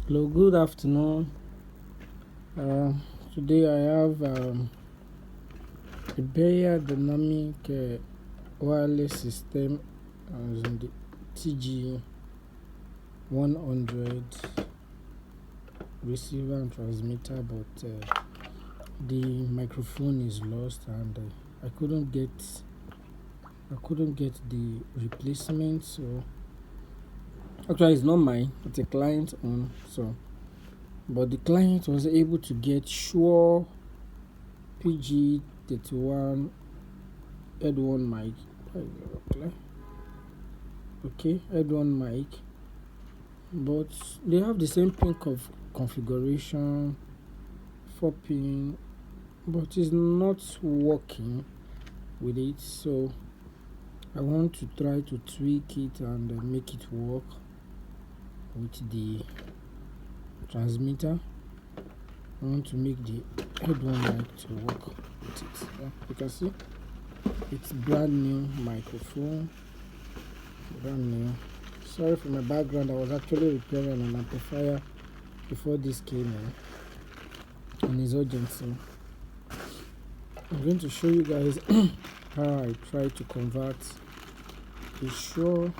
Hello, good afternoon. Today I have a Beyerdynamic wireless system using the TG100 receiver and transmitter, but the microphone is lost, and I couldn't get the replacement. So actually, it's not mine; it's a client own. But the client was able to get Shure PGA31 Headworn mic. Okay, Headworn mic, but they have the same pin configuration, 4-pin, but it's not working with it. So I want to try to tweak it and make it work with the transmitter. I want to make the Headworn mic to work with it. You can see it's brand new microphone, brand new. Sorry for my background, I was actually repairing an amplifier before this came in, and it's urgency. I'm going to show you guys how I try to convert the Shure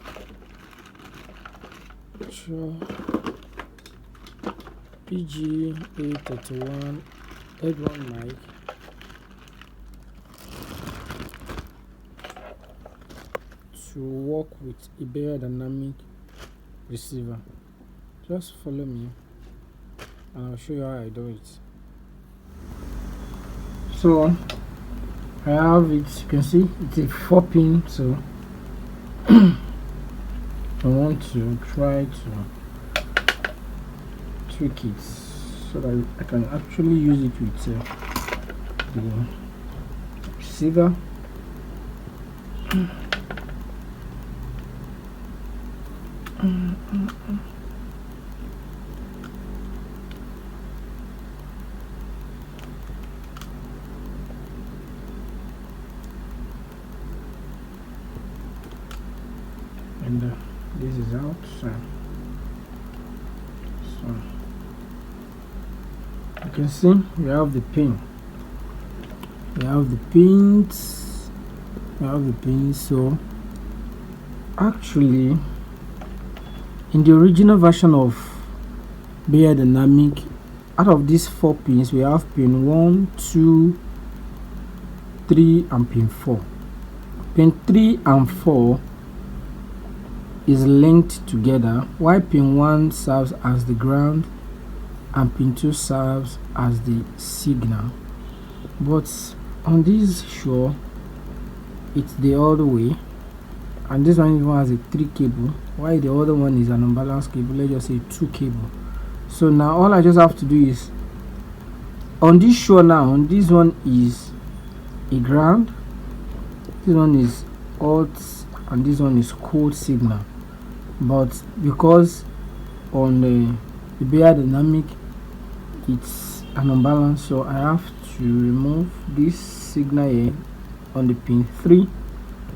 PGA31 Headworn mic to work with a Beyerdynamic receiver. Just follow me and I'll show you how I do it. So I have it, you can see it's a 4-pin, so I want to try to tweak it so that I can actually use it with the receiver. And this is out, so you can see we have the pin, so actually in the original version of Beyerdynamic, out of these 4 pins we have pin 1, 2, 3 and pin 4. Pin 3 and 4 is linked together, while pin 1 serves as the ground and pin 2 serves as the signal. But on this Shure it's the other way, and this one even has a 3 cable, while the other one is an unbalanced cable, let's just say 2 cable. So now all I just have to do is, on this Shure now, on this one is a ground, this one is alt, and this one is cold signal. But because on the Beyerdynamic it's an unbalance, so I have to remove this signal here on the pin 3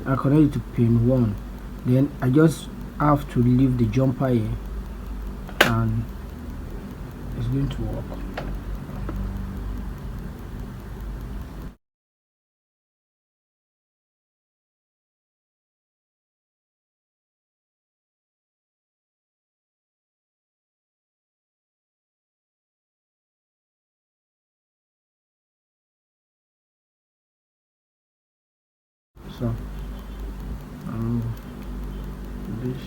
and connect it to pin 1. Then I just have to leave the jumper here and it's going to work. So this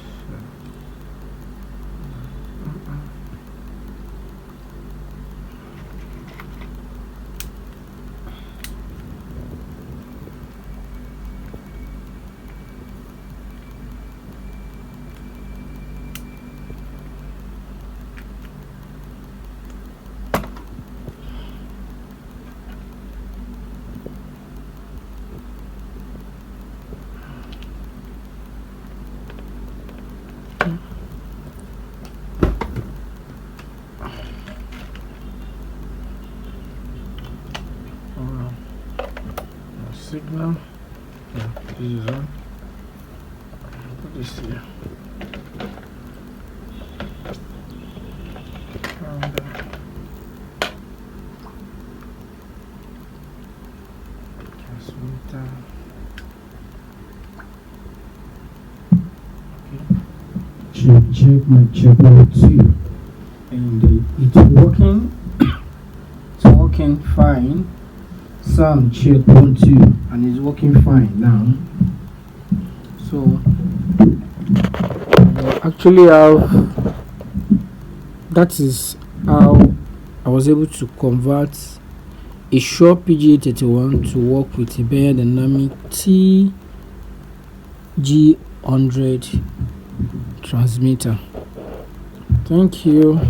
signal, yeah, this is on. Put this here. to check my check 1 2, and it's working. It's working fine. Sound check 1 2, and it's working fine now. So actually that is how I was able to convert a Shure PGA31 to work with a Beyerdynamic TG100 transmitter. Thank you.